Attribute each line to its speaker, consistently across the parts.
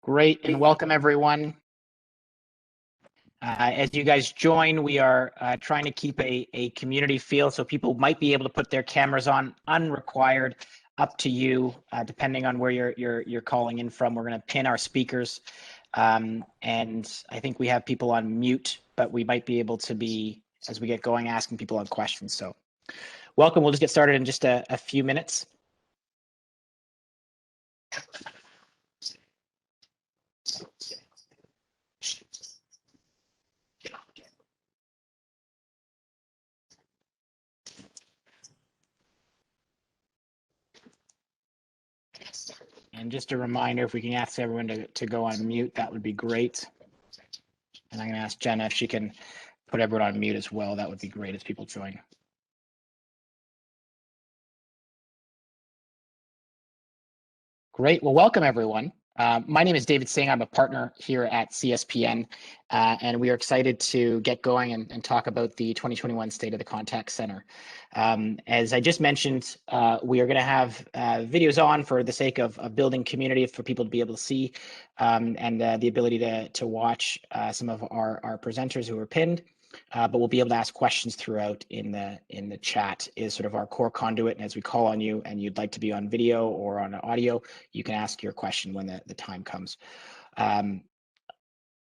Speaker 1: Great, and welcome everyone. As you guys join, we are trying to keep a community feel, so people might be able to put their cameras on unrequired, up to you, depending on where you're calling in from. We're going to pin our speakers, and I think we have people on mute, but we might be able to be, as we get going, asking people on questions. So welcome. We'll just get started in just a few minutes. And just a reminder, if we can ask everyone to go on mute, that would be great. And I'm going to ask Jenna if she can put everyone on mute as well. That would be great as people join. Great. Well, welcome everyone. My name is David Singh. I'm a partner here at CSPN, and we are excited to get going and talk about the 2021 State of the Contact Center. As I just mentioned, we are going to have videos on for the sake of building community for people to be able to see, and the ability to watch some of our presenters who are pinned. But we'll be able to ask questions throughout in the chat is sort of our core conduit. And as we call on you and you'd like to be on video or on audio, you can ask your question when the time comes.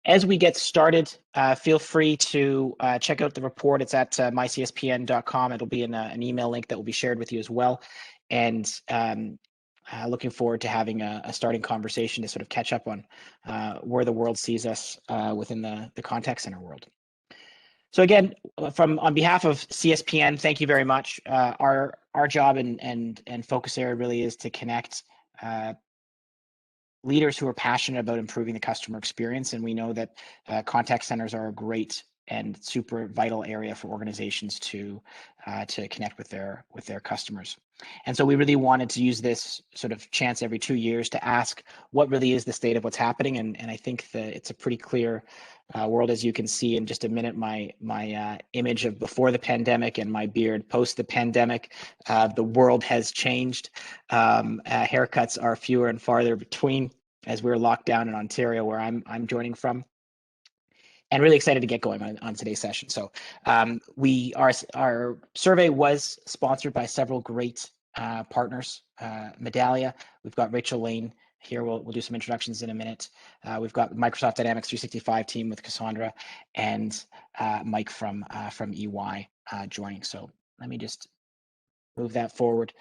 Speaker 1: As we get started, feel free to check out the report. It's at mycspn.com. It'll be in an email link that will be shared with you as well. And looking forward to having a starting conversation to sort of catch up on where the world sees us within the contact center world. So again, on behalf of CSPN, thank you very much. Our job and focus area really is to connect leaders who are passionate about improving the customer experience, and we know that contact centers are a great and super vital area for organizations to connect with their customers. And so we really wanted to use this sort of chance every 2 years to ask what really is the state of what's happening. And I think that it's a pretty clear world, as you can see in just a minute, my image of before the pandemic and my beard post the pandemic. The world has changed. Haircuts are fewer and farther between as we're locked down in Ontario, where I'm joining from. And really excited to get going on today's session. So our survey was sponsored by several great partners. Medallia, we've got Rachel Lane here. We'll do some introductions in a minute. We've got Microsoft Dynamics 365 team with Cassaundra and Mike from EY joining. So let me just move that forward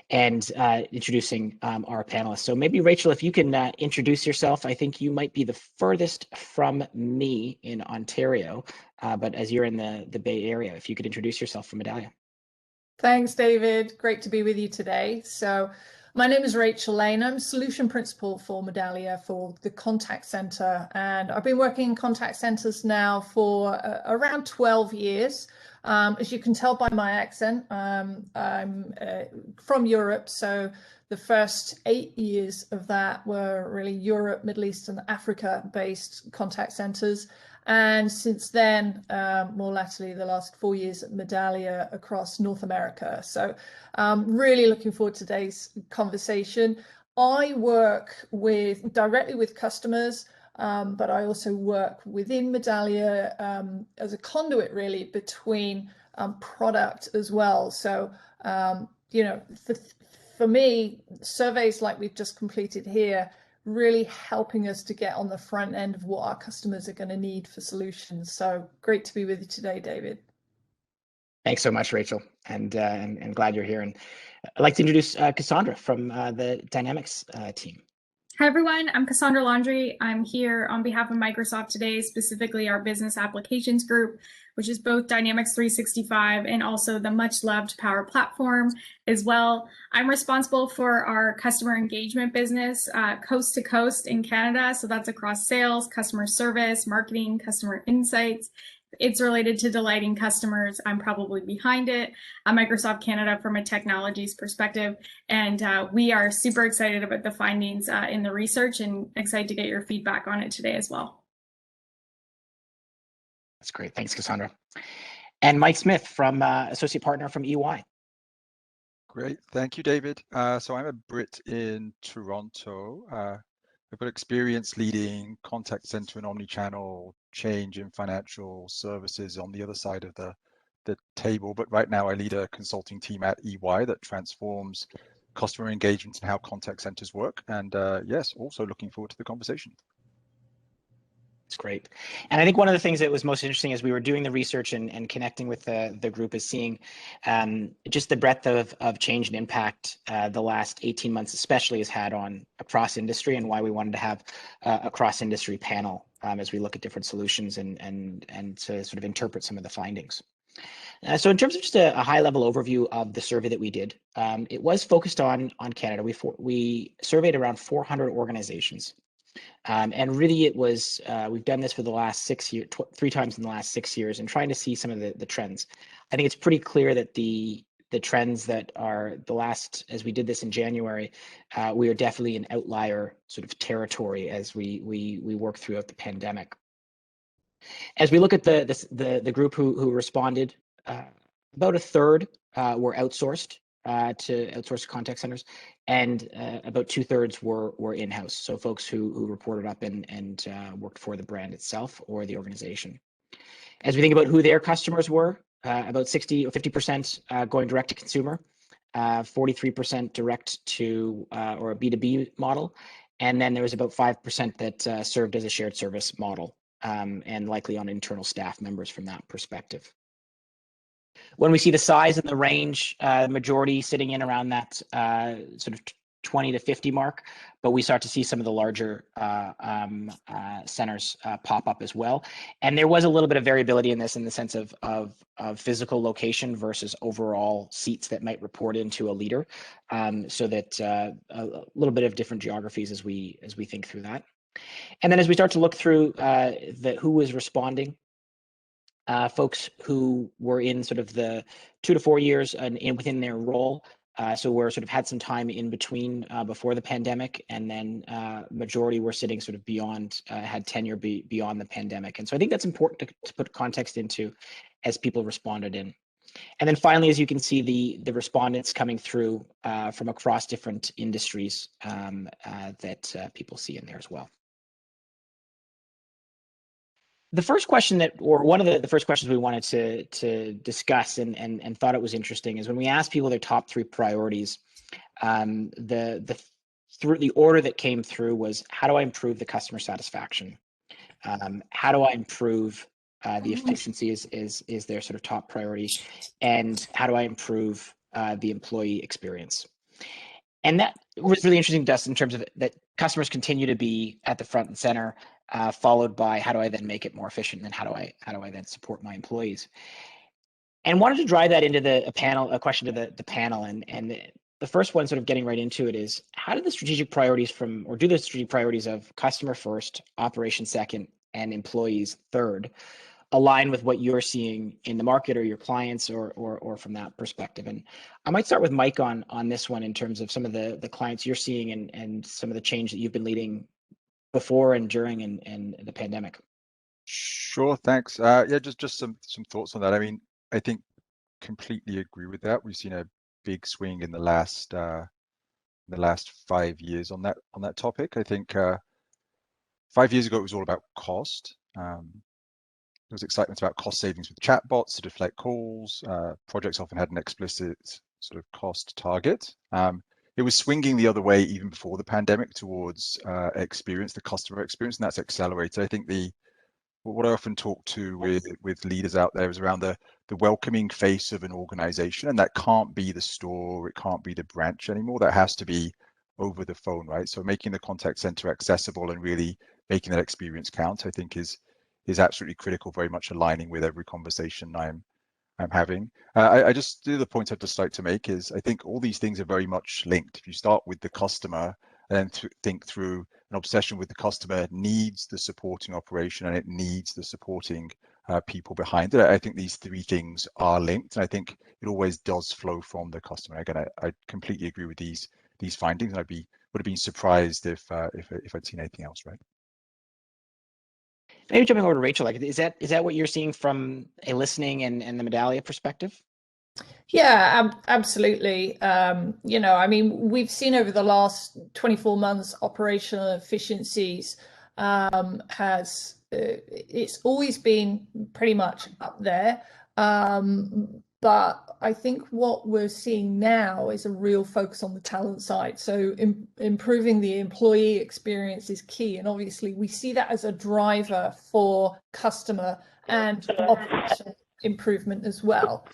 Speaker 1: and introducing our panelists. So maybe Rachel, if you can introduce yourself. I think you might be the furthest from me in Ontario, but as you're in the Bay Area, if you could introduce yourself from Medallia.
Speaker 2: Thanks, David. Great to be with you today. So my name is Rachel Lane. I'm Solution Principal for Medallia for the contact center. And I've been working in contact centers now for around 12 years. As you can tell by my accent, I'm from Europe. So the first 8 years of that were really Europe, Middle East and Africa based contact centers. And since then, more latterly, the last 4 years at Medallia across North America. So really looking forward to today's conversation. I work directly with customers, but I also work within Medallia as a conduit really between product as well. So, for me, surveys like we've just completed here really helping us to get on the front end of what our customers are going to need for solutions. So great to be with you today, David.
Speaker 1: Thanks so much, Rachel, and glad you're here. And I'd like to introduce Cassaundra from the Dynamics team.
Speaker 3: Hi, everyone. I'm Cassaundra Laundrie. I'm here on behalf of Microsoft today, specifically our business applications group, which is both Dynamics 365 and also the much loved Power Platform as well. I'm responsible for our customer engagement business coast to coast in Canada. So that's across sales, customer service, marketing, customer insights. It's related to delighting customers. I'm probably behind it at Microsoft Canada from a technologies perspective. And we are super excited about the findings in the research and excited to get your feedback on it today as well.
Speaker 1: That's great. Thanks, Cassaundra. And Mike Smith from Associate Partner from EY.
Speaker 4: Great. Thank you, David. So I'm a Brit in Toronto. I've got experience leading contact center and omni-channel change in financial services on the other side of the table. But right now I lead a consulting team at EY that transforms customer engagement and how contact centers work. And yes, also looking forward to the conversation.
Speaker 1: It's great. And I think one of the things that was most interesting as we were doing the research and connecting with the group is seeing just the breadth of change and impact the last 18 months especially has had on across industry, and why we wanted to have a cross-industry panel as we look at different solutions and to sort of interpret some of the findings. So in terms of just a high-level overview of the survey that we did, it was focused on Canada. We surveyed around 400 organizations. And really it was, we've done this for the last 6 years, 3 times in the last 6 years, and trying to see some of the trends. I think it's pretty clear that the trends that are the last, as we did this in January, we are definitely in outlier sort of territory as we work throughout the pandemic. As we look at the group who responded, about a third were outsourced to outsourced contact centers, and about 2/3 were in-house. So folks who reported up and worked for the brand itself or the organization. As we think about who their customers were, about 60 or 50% going direct to consumer, 43% direct to or a B2B model, and then there was about 5% that served as a shared service model, and likely on internal staff members from that perspective. When we see the size and the range, majority sitting in around that sort of 20 to 50 mark, but we start to see some of the larger centers pop up as well. And there was a little bit of variability in this, in the sense of physical location versus overall seats that might report into a leader, so that a little bit of different geographies as we think through that. And then as we start to look through who was responding, folks who were in sort of the 2 to 4 years and within their role, so we're sort of had some time in between before the pandemic, and then majority were sitting sort of beyond, had tenure beyond the pandemic. And so I think that's important to put context into as people responded in. And then finally, as you can see, the respondents coming through from across different industries that people see in there as well. The first question one of the first questions we wanted to discuss and thought it was interesting is when we asked people their top 3 priorities, the order that came through was, how do I improve the customer satisfaction? How do I improve the efficiency is their sort of top priority, and how do I improve the employee experience? And that was really interesting to us in terms of that customers continue to be at the front and center, followed by how do I then make it more efficient, and how do I then support my employees? And wanted to drive that into a question to the panel, and the first one, sort of getting right into it, is how do the strategic priorities do the strategic priorities of customer first, operation second, and employees third align with what you're seeing in the market or your clients, or from that perspective? And I might start with Mike on this one, in terms of some of the clients you're seeing and some of the change that you've been leading before and during and the pandemic.
Speaker 4: Sure, thanks. Yeah, just some thoughts on that. I mean, I think completely agree with that. We've seen a big swing in the last 5 years on that topic. I think 5 years ago it was all about cost. There was excitement about cost savings with chatbots to deflect calls. Projects often had an explicit sort of cost target. It was swinging the other way even before the pandemic towards the customer experience, and that's accelerated. I think what I often talk to with leaders out there is around the welcoming face of an organization, and that can't be the store, it can't be the branch anymore. That has to be over the phone, right? So making the contact center accessible and really making that experience count, I think is absolutely critical, very much aligning with every conversation I'm having. The point I'd just like to make is, I think all these things are very much linked. If you start with the customer and then think through, an obsession with the customer needs the supporting operation, and it needs the supporting people behind it. I think these 3 things are linked, and I think it always does flow from the customer. Again, I completely agree with these findings, and would have been surprised if I'd seen anything else, right?
Speaker 1: Maybe jumping over to Rachel, like, is that what you're seeing from a listening and the Medallia perspective?
Speaker 2: Yeah, absolutely. I mean, we've seen over the last 24 months operational efficiencies has it's always been pretty much up there. But I think what we're seeing now is a real focus on the talent side. So improving the employee experience is key. And obviously we see that as a driver for customer and operational improvement as well.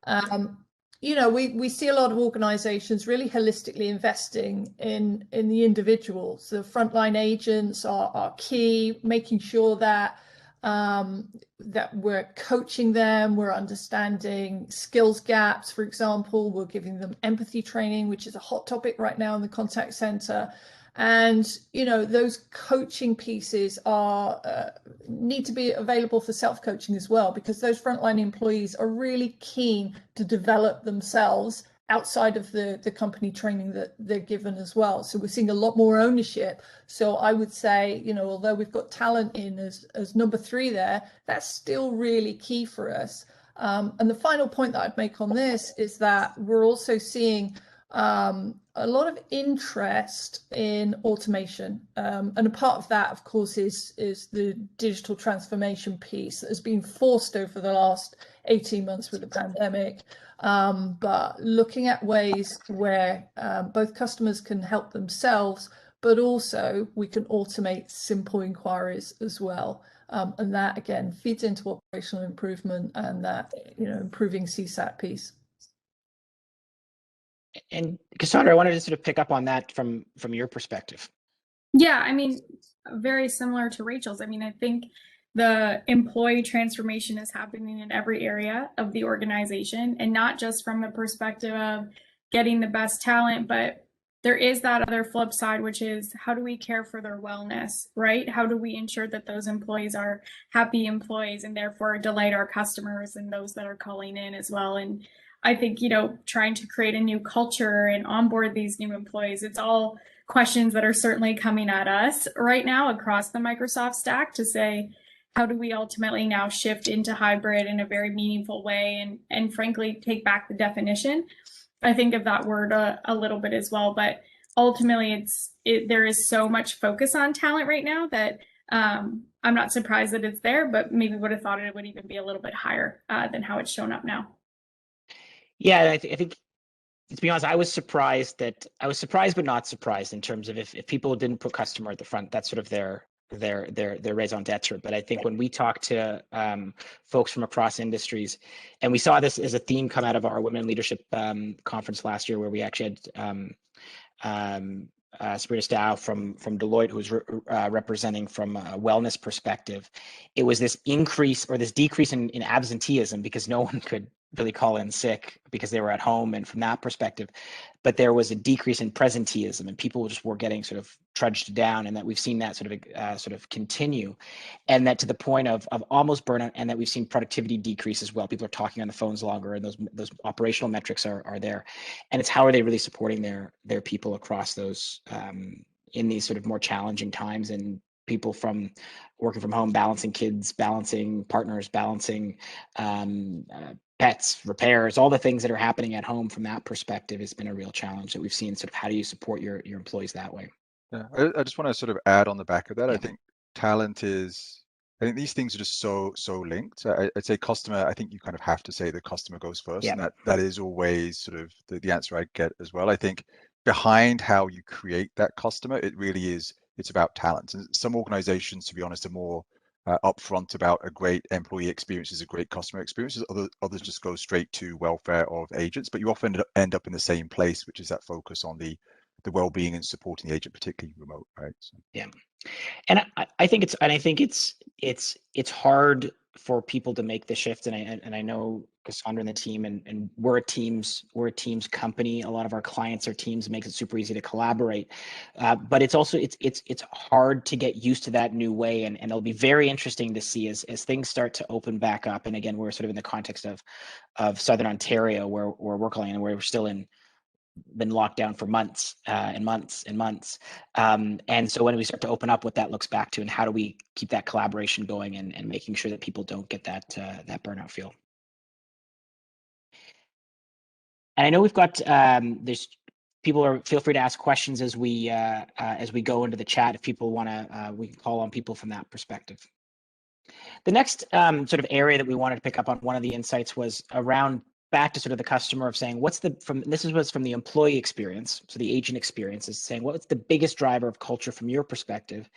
Speaker 2: Um, we see a lot of organizations really holistically investing in the individuals. The frontline agents are key, making sure that that we're coaching them, we're understanding skills gaps, for example, we're giving them empathy training, which is a hot topic right now in the contact center. And those coaching pieces are need to be available for self-coaching as well, because those frontline employees are really keen to develop themselves outside of the company training that they're given as well. So we're seeing a lot more ownership. So I would say, although we've got talent in as number 3 there, that's still really key for us. And the final point that I'd make on this is that we're also seeing a lot of interest in automation. And a part of that, of course, is the digital transformation piece that has been forced over the last 18 months with the pandemic. But looking at ways where both customers can help themselves, but also we can automate simple inquiries as well. And that, again, feeds into operational improvement and that, improving CSAT piece.
Speaker 1: And Cassaundra, I wanted to sort of pick up on that from your perspective.
Speaker 3: Yeah, I mean, very similar to Rachel's. I mean, I think the employee transformation is happening in every area of the organization, and not just from the perspective of getting the best talent, but there is that other flip side, which is how do we care for their wellness, right? How do we ensure that those employees are happy employees and therefore delight our customers and those that are calling in as well? And I think, trying to create a new culture and onboard these new employees, it's all questions that are certainly coming at us right now across the Microsoft stack to say, how do we ultimately now shift into hybrid in a very meaningful way and frankly, take back the definition? I think of that word a little bit as well, but ultimately there is so much focus on talent right now that I'm not surprised that it's there, but maybe would have thought it would even be a little bit higher than how it's shown up now.
Speaker 1: Yeah, I think to be honest, I was surprised but not surprised in terms of if people didn't put customer at the front, that's sort of their raison d'etre. But I think when we talk to folks from across industries, and we saw this as a theme come out of our Women in Leadership conference last year, where we actually had Sabrina Stow from Deloitte, who was representing from a wellness perspective. It was this increase or this decrease in absenteeism because no one could really call in sick because they were at home, and from that perspective, but there was a decrease in presenteeism and people just were getting sort of trudged down, and that we've seen that sort of continue, and that to the point of almost burnout, and that we've seen productivity decrease as well. People are talking on the phones longer, and those operational metrics are there, and it's how are they really supporting their people across those in these sort of more challenging times, and people from working from home, balancing kids, balancing partners, balancing pets, repairs, all the things that are happening at home from that perspective has been a real challenge that we've seen. Sort of how do you support your employees that way?
Speaker 4: Yeah, I just want to sort of add on the back of that.
Speaker 1: Yeah.
Speaker 4: I think I think these things are just so linked. I'd say customer, I think you kind of have to say the customer goes first,
Speaker 1: Yeah.
Speaker 4: and that is always sort of the answer I get as well. I think behind how you create that customer, it really is, it's about talent. And some organizations, to be honest, are more upfront about a great employee experience is a great customer experience. Others just go straight to welfare of agents, but you often end up in the same place, which is that focus on the well-being and supporting the agent, particularly remote, right? So.
Speaker 1: Yeah, and I think it's hard for people to make the shift, and I know Cassaundra and the team, and we're a teams company. A lot of our clients are teams. It makes it super easy to collaborate, but it's also it's hard to get used to that new way, and it'll be very interesting to see as things start to open back up. And again, we're sort of in the context of Southern Ontario, where we're calling, and where we're still been locked down for months and months and months. And so when we start to open up, what that looks back to, and how do we keep that collaboration going, and making sure that people don't get that burnout feel. And I know we've got there's feel free to ask questions as we go into the chat. If people want to, we can call on people from that perspective. The next sort of area that we wanted to pick up on, one of the insights was around back to sort of the customer of saying, this was from the employee experience, so the agent experience is saying, what's the biggest driver of culture from your perspective?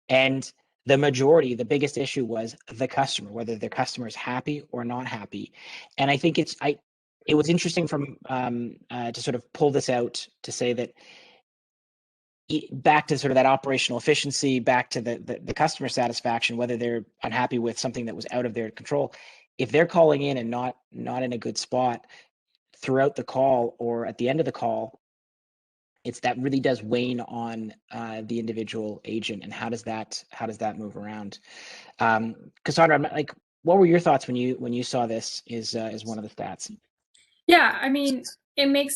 Speaker 1: And the biggest issue was the customer, whether the customer is happy or not happy. And I think it was interesting from to sort of pull this out to say that back to sort of that operational efficiency, back to the customer satisfaction, whether they're unhappy with something that was out of their control, if they're calling in and not in a good spot throughout the call or at the end of the call, that really does wane on the individual agent. And how does that move around? Cassaundra, like, what were your thoughts when you saw this is one of the stats?
Speaker 3: Yeah, I mean, it makes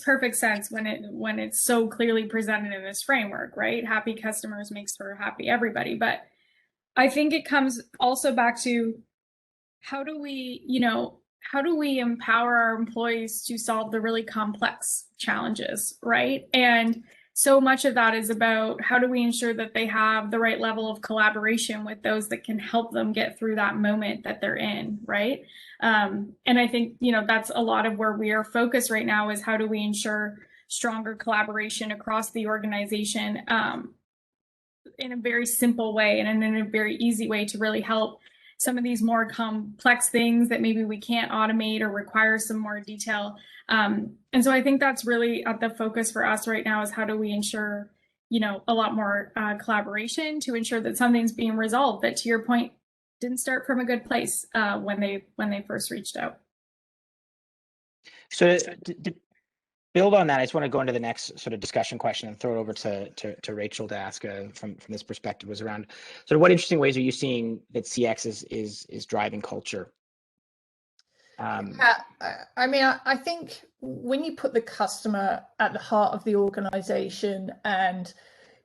Speaker 3: perfect sense when it's so clearly presented in this framework, right? Happy customers makes for happy everybody. But I think it comes also back to how do we empower our employees to solve the really complex challenges, right? And so much of that is about how do we ensure that they have the right level of collaboration with those that can help them get through that moment that they're in, right? And I think, that's a lot of where we are focused right now is how do we ensure stronger collaboration across the organization in a very simple way and in a very easy way to really help some of these more complex things that maybe we can't automate or require some more detail. And so I think that's really at the focus for us right now is how do we ensure, a lot more collaboration to ensure that something's being resolved that, to your point, didn't start from a good place when they first reached out.
Speaker 1: So to build on that, I just want to go into the next sort of discussion question and throw it over to Rachel to ask from this perspective, was around sort of what interesting ways are you seeing that CX is driving culture?
Speaker 2: I mean, I think when you put the customer at the heart of the organization and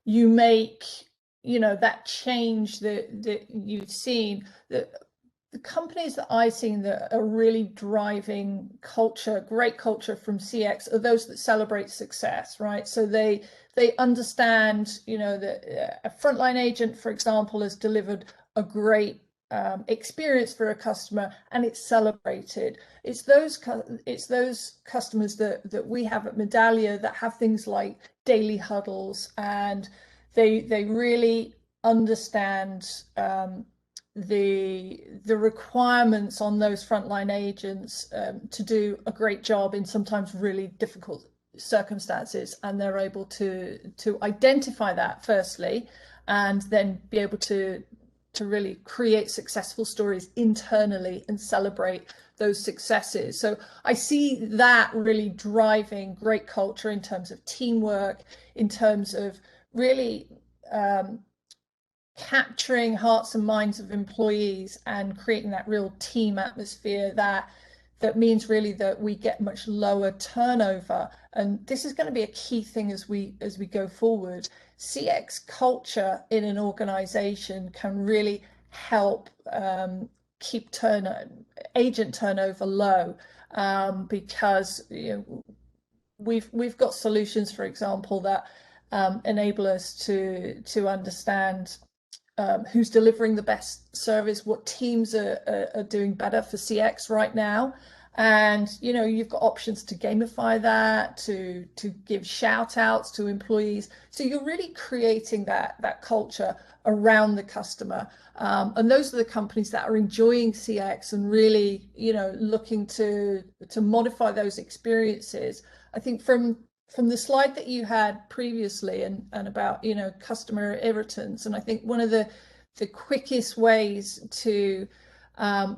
Speaker 2: you make, that change that you've seen, the companies that I've seen that are really driving culture, great culture from CX, are those that celebrate success, right? So they understand, that a frontline agent, for example, has delivered a great experience for a customer and it's celebrated. It's those customers that we have at Medallia that have things like daily huddles, and they really understand the requirements on those frontline agents to do a great job in sometimes really difficult circumstances, and they're able to identify that firstly, and then be able to really create successful stories internally and celebrate those successes. So I see that really driving great culture in terms of teamwork, in terms of really capturing hearts and minds of employees and creating that real team atmosphere that means really that we get much lower turnover. And this is going to be a key thing as we go forward. CX culture in an organization can really help keep agent turnover low, because we've got solutions, for example, that enable us to understand who's delivering the best service, what teams are doing better for CX right now. And you've got options to gamify that, to give shout outs to employees. So you're really creating that culture around the customer. And those are the companies that are enjoying CX and really, looking to modify those experiences. I think from the slide that you had previously and about, customer irritants, and I think one of the quickest ways to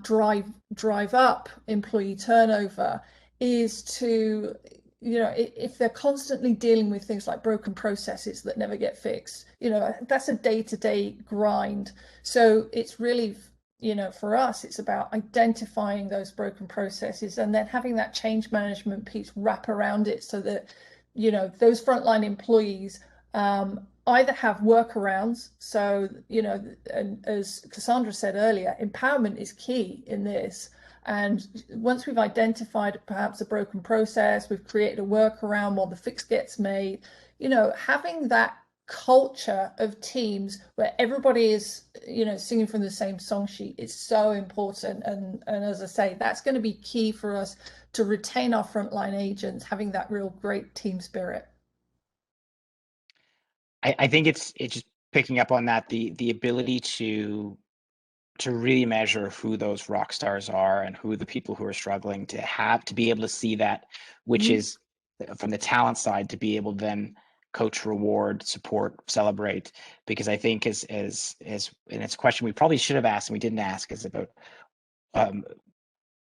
Speaker 2: drive up employee turnover is to, if they're constantly dealing with things like broken processes that never get fixed, that's a day-to-day grind. So it's really, for us, it's about identifying those broken processes and then having that change management piece wrap around it so that, those frontline employees either have workarounds. So, and as Cassaundra said earlier, empowerment is key in this. And once we've identified perhaps a broken process, we've created a workaround while the fix gets made, having that culture of teams where everybody is, singing from the same song sheet is so important. And as I say, that's going to be key for us to retain our frontline agents, having that real great team spirit.
Speaker 1: I think it's just picking up on that, the ability to really measure who those rock stars are and who the people who are struggling, to be able to see that, which is from the talent side, to be able to then coach, reward, support, celebrate. Because I think as and it's a question we probably should have asked and we didn't ask, is about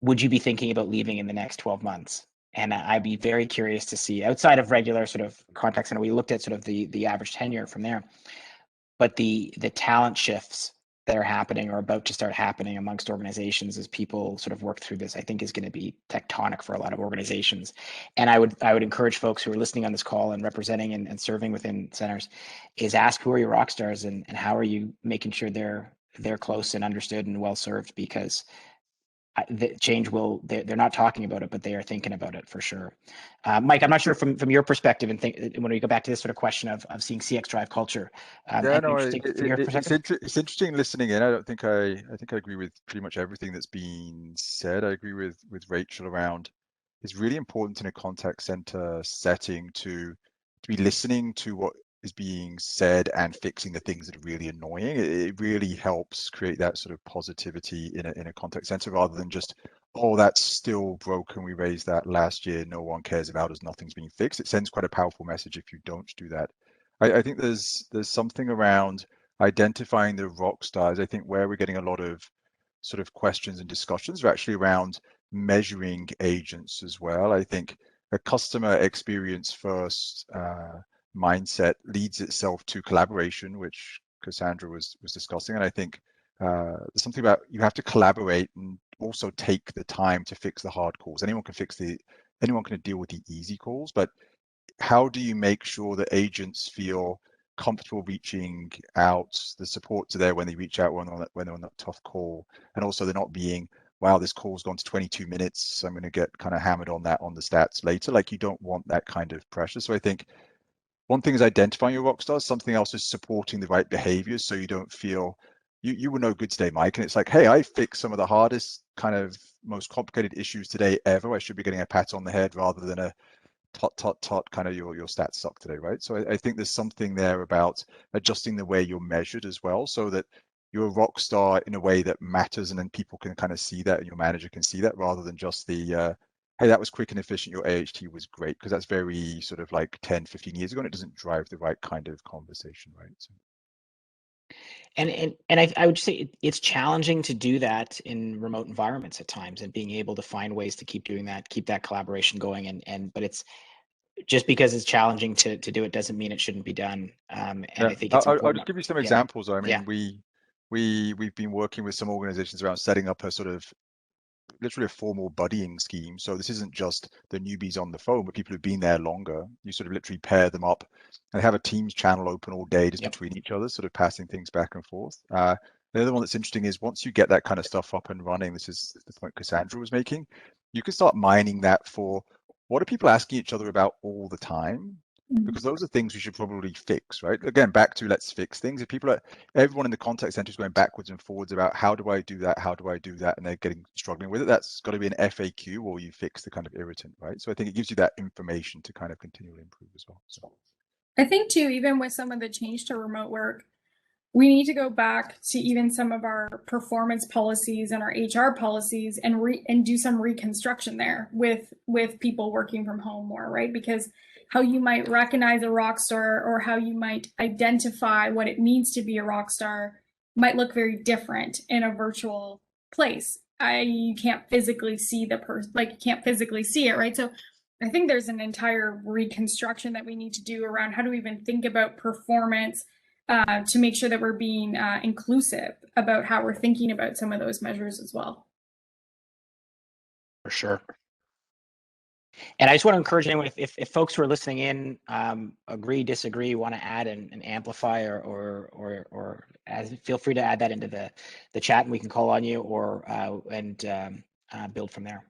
Speaker 1: would you be thinking about leaving in the next 12 months? And I'd be very curious to see, outside of regular sort of context, and we looked at sort of the average tenure from there, but the talent shifts that are happening or about to start happening amongst organizations as people sort of work through this, I think is going to be tectonic for a lot of organizations. And I would encourage folks who are listening on this call and representing and serving within centers, is ask who are your rock stars and how are you making sure they're close and understood and well served, because the change they're not talking about it, but they are thinking about it for sure. Mike, I'm not sure from your perspective, and when we go back to this sort of question of seeing CX drive culture.
Speaker 4: Yeah, no,
Speaker 1: it's
Speaker 4: interesting listening in. I think I agree with pretty much everything that's been said. I agree with Rachel around, it's really important in a contact center setting to be listening to what is being said and fixing the things that are really annoying. It really helps create that sort of positivity in a contact center, rather than just, oh, that's still broken, we raised that last year, no one cares about us, nothing's being fixed. It sends quite a powerful message if you don't do that. I think there's something around identifying the rock stars. I think where we're getting a lot of sort of questions and discussions are actually around measuring agents as well. I think a customer experience first mindset leads itself to collaboration, which Cassaundra was discussing. And I think there's something about, you have to collaborate and also take the time to fix the hard calls. Anyone can deal with the easy calls, but how do you make sure that agents feel comfortable reaching out, the supports are there when they reach out when they're on that tough call, and also they're not being, wow, this call's gone to 22 minutes, so I'm going to get kind of hammered on that on the stats later. Like, you don't want that kind of pressure. So I think one thing is identifying your rock stars, something else is supporting the right behaviors, so you don't feel, you were no good today, Mike, and it's like, hey, I fixed some of the hardest, kind of most complicated issues today ever, I should be getting a pat on the head rather than a tot, kind of your stats suck today, right? So I think there's something there about adjusting the way you're measured as well, so that you're a rock star in a way that matters, and then people can kind of see that, and your manager can see that, rather than just the hey, that was quick and efficient, your AHT was great, because that's very sort of like 10, 15 years ago, and it doesn't drive the right kind of conversation, right? So.
Speaker 1: And I would say it's challenging to do that in remote environments at times, and being able to find ways to keep doing that, keep that collaboration going. But it's just because it's challenging to do it doesn't mean it shouldn't be done. And
Speaker 4: Yeah.
Speaker 1: I think it's important.
Speaker 4: I'll just give you some examples. I mean,
Speaker 1: yeah.
Speaker 4: we've been working with some organizations around setting up a sort of literally a formal buddying scheme. So this isn't just the newbies on the phone, but people who've been there longer. You sort of literally pair them up and have a Teams channel open all day just between each other, sort of passing things back and forth. The other one that's interesting is, once you get that kind of stuff up and running, this is the point Cassaundra was making, you can start mining that for, what are people asking each other about all the time? Because those are things we should probably fix, right? Again, back to let's fix things. If everyone in the contact center is going backwards and forwards about how do I do that, and they're struggling with it, that's got to be an FAQ, or you fix the kind of irritant, right? So I think it gives you that information to kind of continually improve as well. So
Speaker 3: I think too, even with some of the change to remote work, we need to go back to even some of our performance policies and our HR policies and do some reconstruction there with people working from home more, right? Because how you might recognize a rock star, or how you might identify what it means to be a rock star, might look very different in a virtual place. You can't physically see the person, like you can't physically see it, right? So I think there's an entire reconstruction that we need to do around how do we even think about performance, to make sure that we're being inclusive about how we're thinking about some of those measures as well.
Speaker 1: For sure. And I just want to encourage anyone, if folks who are listening in agree, disagree, want to add and amplify, or feel free to add that into the chat, and we can call on you, or build from there.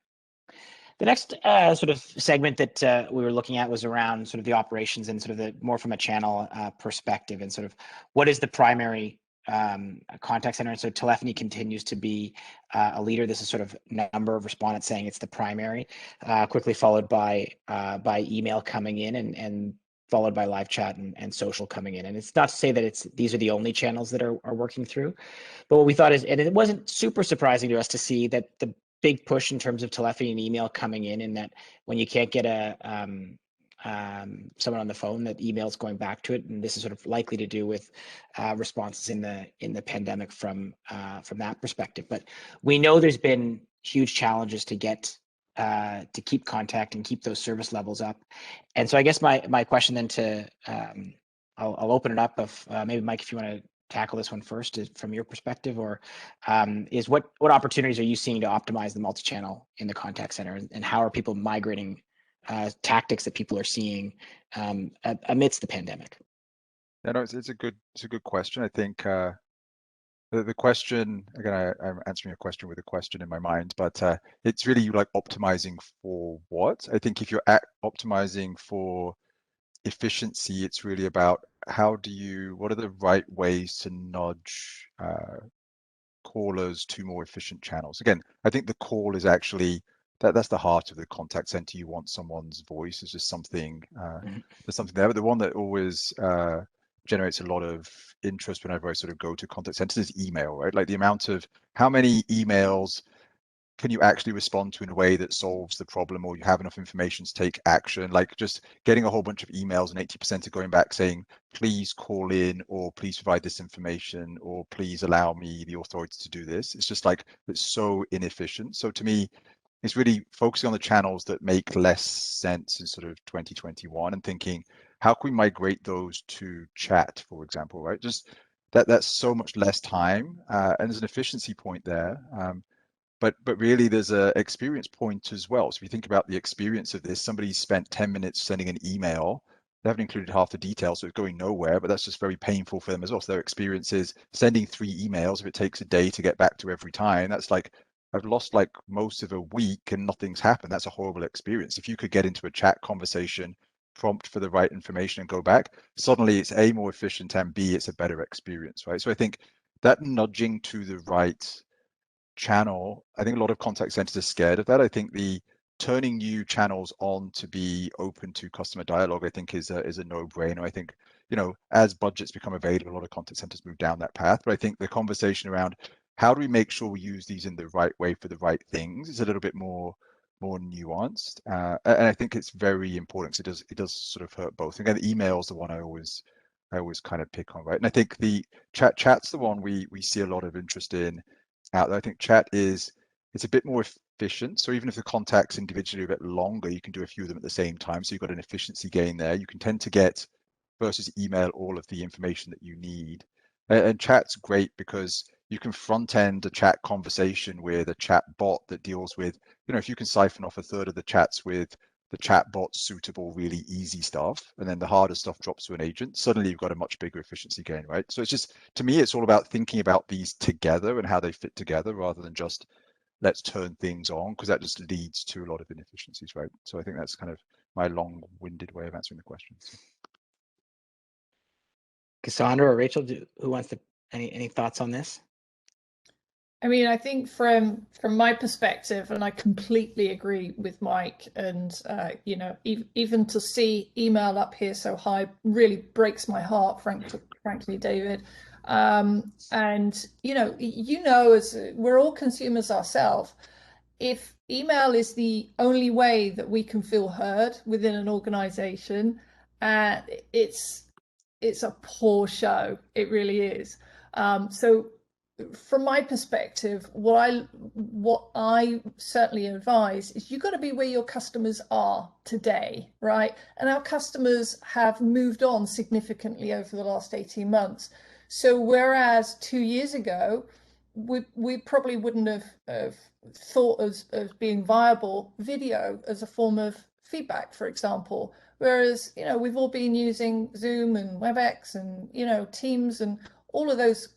Speaker 1: The next sort of segment that we were looking at was around sort of the operations and sort of the more from a channel perspective, and sort of what is the primary contact center. And so telephony continues to be a leader. This is sort of number of respondents saying it's the primary, quickly followed by email coming in, and followed by live chat and social coming in. And it's not to say that these are the only channels that are working through, but what we thought is, and it wasn't super surprising to us to see that the big push in terms of telephony and email coming in that when you can't get someone on the phone, that email's going back to it, and this is sort of likely to do with responses in the pandemic from that perspective. But we know there's been huge challenges to get to keep contact and keep those service levels up. And so I guess my question then to I'll open it up of maybe Mike, if you want to tackle this one first from your perspective, or is what opportunities are you seeing to optimize the multi-channel in the contact center, and how are people migrating tactics that people are seeing amidst the pandemic?
Speaker 4: Yeah, no, it's a good question. I think the question, again, I'm answering a question with a question in my mind, but it's really like optimizing for what? I think if you're optimizing for efficiency, it's really about what are the right ways to nudge callers to more efficient channels. Again, I think the call is actually that's the heart of the contact center. You want someone's voice. It's just something there's something there. But the one that always generates a lot of interest whenever I sort of go to contact centers is email, right? Like the amount of how many emails can you actually respond to in a way that solves the problem, or you have enough information to take action? Like just getting a whole bunch of emails and 80% are going back saying, please call in, or please provide this information, or please allow me the authority to do this. It's just like, it's so inefficient. So to me, it's really focusing on the channels that make less sense in sort of 2021 and thinking, how can we migrate those to chat, for example, right? Just that's so much less time, and there's an efficiency point there. But really there's a experience point as well. So if you think about the experience of this, somebody spent 10 minutes sending an email, they haven't included half the details, so it's going nowhere, but that's just very painful for them as well. So their experience is sending 3 emails, if it takes a day to get back to every time, that's like, I've lost like most of a week and nothing's happened. That's a horrible experience. If you could get into a chat conversation, prompt for the right information and go back, suddenly it's A, more efficient, and B, it's a better experience, right? So I think that nudging to the right channel, I think a lot of contact centers are scared of that. I think the turning new channels on to be open to customer dialogue, I think is a no-brainer. I think, as budgets become available, a lot of contact centers move down that path. But I think the conversation around how do we make sure we use these in the right way for the right things is a little bit more nuanced. And I think it's very important because it does sort of hurt both. Again, the email is the one I always kind of pick on, right? And I think the chat's the one we see a lot of interest in out there. I think chat it's a bit more efficient. So even if the contacts individually are a bit longer, you can do a few of them at the same time. So you've got an efficiency gain there. You can tend to get, versus email, all of the information that you need. And chat's great because you can front end a chat conversation with a chat bot that deals with, if you can siphon off a third of the chats with the chat bot suitable, really easy stuff, and then the harder stuff drops to an agent, suddenly you've got a much bigger efficiency gain, right? So it's just, to me, it's all about thinking about these together and how they fit together rather than just let's turn things on, because that just leads to a lot of inefficiencies, right? So I think that's kind of my long-winded way of answering the question.
Speaker 1: Cassaundra or Rachel, who wants to, any thoughts on this?
Speaker 2: I mean, I think from my perspective, and I completely agree with Mike, and even to see email up here so high really breaks my heart, frankly, David. And as we're all consumers ourselves, if email is the only way that we can feel heard within an organization, it's a poor show. It really is. So from my perspective, what I certainly advise is you've got to be where your customers are today, right? And our customers have moved on significantly over the last 18 months. So whereas 2 years ago, we probably wouldn't have thought of being viable video as a form of feedback, for example. Whereas, we've all been using Zoom and WebEx and, Teams and all of those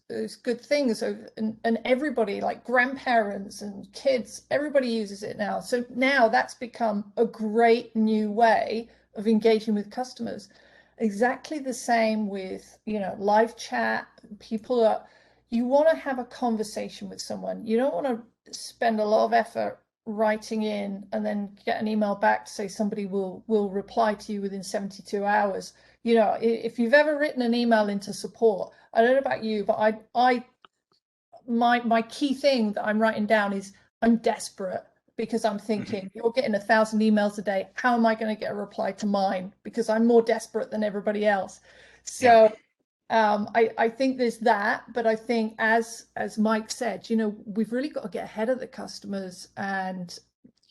Speaker 2: good things, and everybody, like grandparents and kids, everybody uses it now. So now that's become a great new way of engaging with customers. Exactly the same with, you know, live chat. You want to have a conversation with someone. You don't want to spend a lot of effort writing in and then get an email back to say somebody will reply to you within 72 hours. You know, if you've ever written an email into support, I don't know about you, but my key thing that I'm writing down is I'm desperate, because I'm thinking you're getting 1,000 emails a day. How am I going to get a reply to mine? Because I'm more desperate than everybody else. So I think there's that, but I think as Mike said, you know, we've really got to get ahead of the customers, and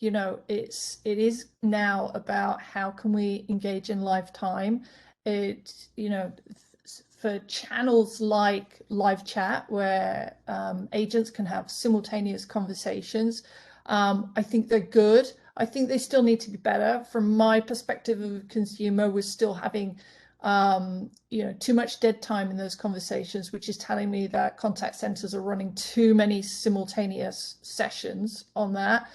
Speaker 2: you know, it is now about how can we engage in lifetime. It, you know, for channels like live chat where agents can have simultaneous conversations, I think they're good. I think they still need to be better. From my perspective of a consumer, we're still having you know, too much dead time in those conversations, which is telling me that contact centers are running too many simultaneous sessions on that.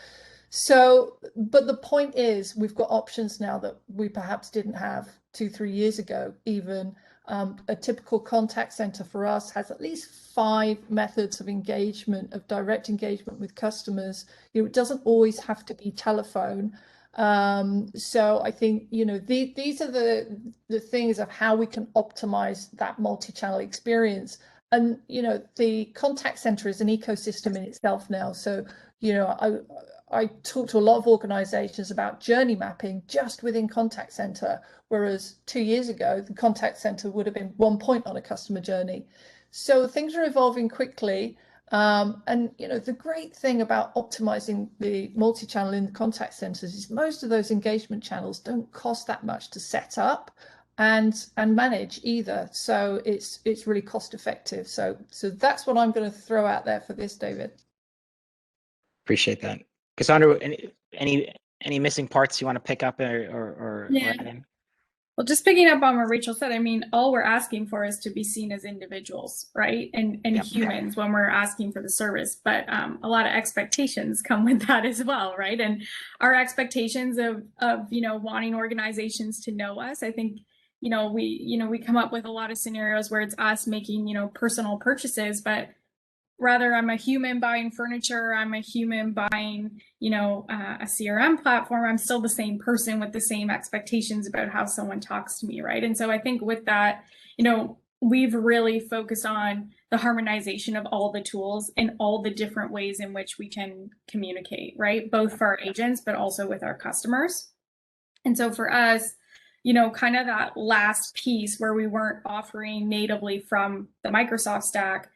Speaker 2: So, but the point is, we've got options now that we perhaps didn't have 2-3 years ago. Even a typical contact center for us has at least 5 methods of engagement, of direct engagement with customers. You know, it doesn't always have to be telephone. So I think, you know, these are the things of how we can optimize that multi-channel experience. And, you know, the contact center is an ecosystem in itself now. So, you know, I talk to a lot of organizations about journey mapping just within contact center, whereas 2 years ago, the contact center would have been one point on a customer journey. So things are evolving quickly. And you know, the great thing about optimizing the multi-channel in the contact centers is most of those engagement channels don't cost that much to set up and manage either. So it's really cost effective. So that's what I'm going to throw out there for this, David.
Speaker 1: Appreciate that. Cassaundra, any missing parts you want to pick up or add in?
Speaker 3: Well, just picking up on what Rachel said, I mean, all we're asking for is to be seen as individuals, right? And humans when we're asking for the service. But a lot of expectations come with that as well, right? And our expectations of you know, wanting organizations to know us, I think, you know, we come up with a lot of scenarios where it's us making, you know, personal purchases, but rather I'm a human buying furniture, I'm a human buying, you know, a CRM platform, I'm still the same person with the same expectations about how someone talks to me, right? And so I think with that, you know, we've really focused on the harmonization of all the tools and all the different ways in which we can communicate, right? Both for our agents, but also with our customers. And so for us, you know, kind of that last piece where we weren't offering natively from the Microsoft stack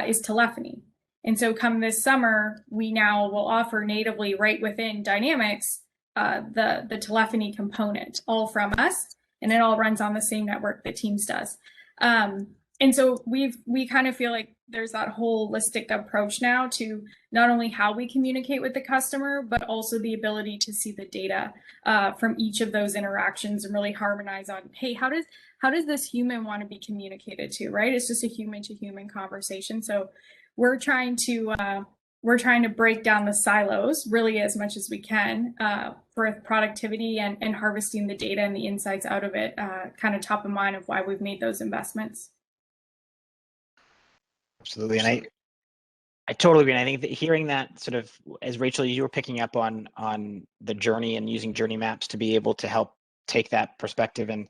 Speaker 3: is telephony. And so come this summer, we now will offer natively right within Dynamics the telephony component, all from us, and it all runs on the same network that Teams does. And so we kind of feel like there's that holistic approach now to not only how we communicate with the customer, but also the ability to see the data from each of those interactions and really harmonize on, hey, how does this human want to be communicated to, right? It's just a human to human conversation. So we're trying to break down the silos really as much as we can for productivity and harvesting the data and the insights out of it, kind of top of mind of why we've made those investments.
Speaker 1: Absolutely. And I totally agree. And I think that hearing that sort of, as Rachel, you were picking up on the journey and using journey maps to be able to help take that perspective, and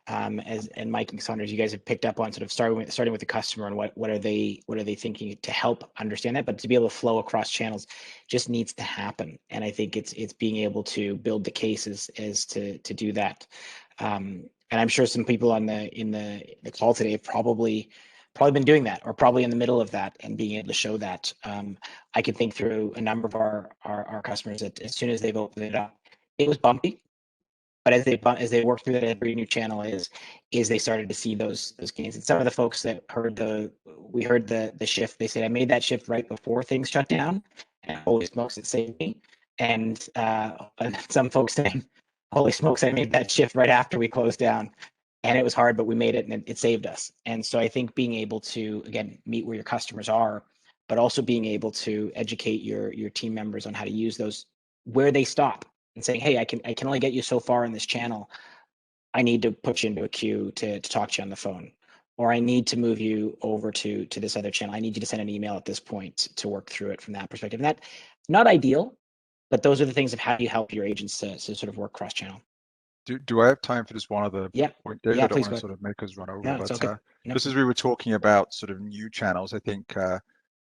Speaker 1: and Mike and Cassaundra, you guys have picked up on sort of starting with the customer and what are they thinking to help understand that, but to be able to flow across channels just needs to happen. And I think it's being able to build the cases as to do that. And I'm sure some people in the call today have probably been doing that, or probably in the middle of that, and being able to show that. I could think through a number of our customers that as soon as they've opened it up, it was bumpy. But as they work through that, every new channel is they started to see those gains. And some of the folks that heard the shift, they said, I made that shift right before things shut down, and holy smokes, it saved me. And some folks saying, holy smokes, I made that shift right after we closed down. and it was hard, but we made it, and it saved us. And so I think being able to, again, meet where your customers are, but also being able to educate your team members on how to use those where they stop, and saying, hey, I can only get you so far in this channel. I need to put you into a queue to talk to you on the phone, or I need to move you over to this other channel. I need you to send an email at this point to work through it from that perspective. And that, not ideal, but those are the things of how you help your agents to sort of work cross channel.
Speaker 4: Do I have time for just one other point, David?
Speaker 1: Yeah,
Speaker 4: I don't
Speaker 1: please
Speaker 4: want
Speaker 1: go
Speaker 4: to
Speaker 1: ahead.
Speaker 4: sort of make us run over,
Speaker 1: No, it's
Speaker 4: but
Speaker 1: okay. No.
Speaker 4: just as we were talking about sort of new channels, I think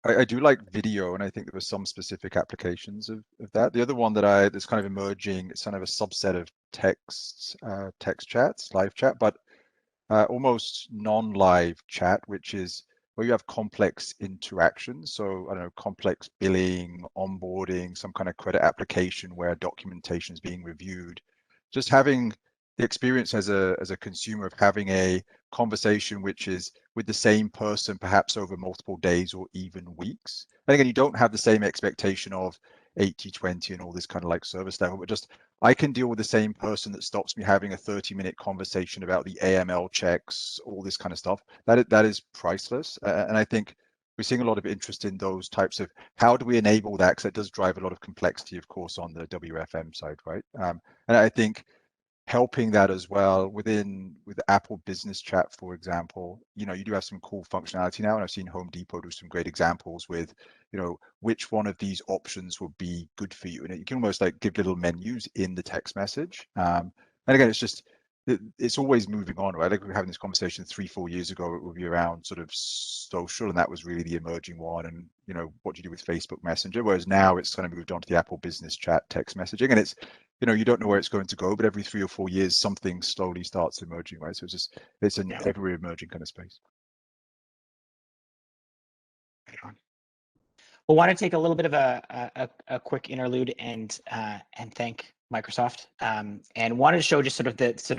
Speaker 4: I do like video, and I think there were some specific applications of that. The other one that's kind of emerging, it's kind of a subset of text chats, live chat, but almost non-live chat, which is where you have complex interactions. So I don't know, complex billing, onboarding, some kind of credit application where documentation is being reviewed. Just having the experience as a consumer of having a conversation which is with the same person, perhaps over multiple days or even weeks. And again, you don't have the same expectation of 80/20 and all this kind of like service level, but just I can deal with the same person that stops me having a 30-minute conversation about the AML checks, all this kind of stuff. That is priceless. And I think we're seeing a lot of interest in those types of how do we enable that, because it does drive a lot of complexity, of course, on the WFM side, right? And I think helping that as well with Apple Business Chat, for example, you do have some cool functionality now, and I've seen Home Depot do some great examples with, which one of these options would be good for you, and you can almost like give little menus in the text message. And again, it's always moving on, right? Like we were having this conversation 3-4 years ago, it would be around sort of social, and that was really the emerging one. And what do you do with Facebook Messenger? Whereas now it's kind of moved on to the Apple Business Chat text messaging, and it's you don't know where it's going to go, but every 3 or 4 years something slowly starts emerging, right? So it's an ever emerging kind of space.
Speaker 1: Right on. Well, want to take a little bit of a quick interlude and thank Microsoft, and wanted to show just sort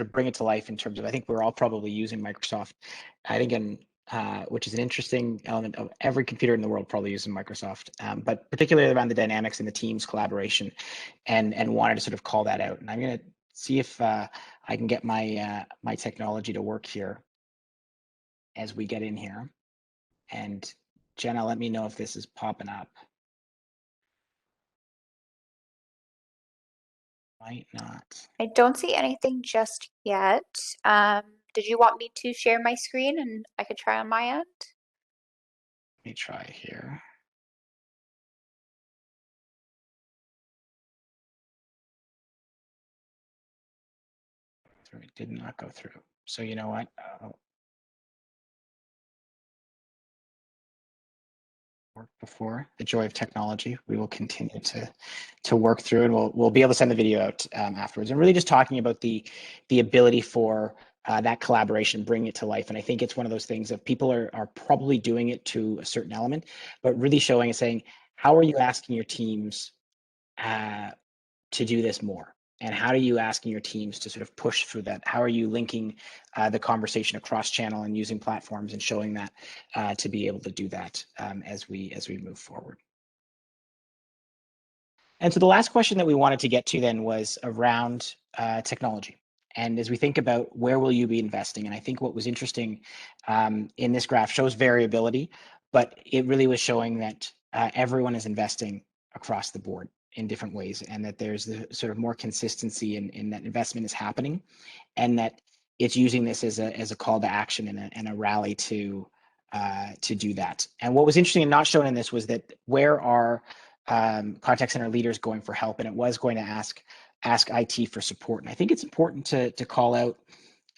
Speaker 1: of bring it to life in terms of, I think we're all probably using Microsoft, I think, which is an interesting element of every computer in the world probably using Microsoft, but particularly around the dynamics and the Teams collaboration, and wanted to sort of call that out. And I'm going to see if I can get my my technology to work here as we get in here. And Jenna, let me know if this is popping up. Might not.
Speaker 5: I don't see anything just yet. Did you want me to share my screen and I could try on my end?
Speaker 1: Let me try here. It did not go through. So you know what? Worked before. The joy of technology. We will continue to work through, and we'll be able to send the video out afterwards. And really just talking about the ability for that collaboration, bring it to life. And I think it's one of those things that people are probably doing it to a certain element, but really showing and saying, how are you asking your teams to do this more? And how are you asking your teams to sort of push through that? How are you linking the conversation across channel and using platforms and showing that to be able to do that as we move forward? And so the last question that we wanted to get to then was around technology. And as we think about where will you be investing, and I think what was interesting in this graph shows variability, but it really was showing that everyone is investing across the board in different ways, and that there's the sort of more consistency in that investment is happening, and that it's using this as a call to action and a rally to do that. And what was interesting and not shown in this was that where are contact center leaders going for help, and it was going to ask IT for support. And I think it's important to call out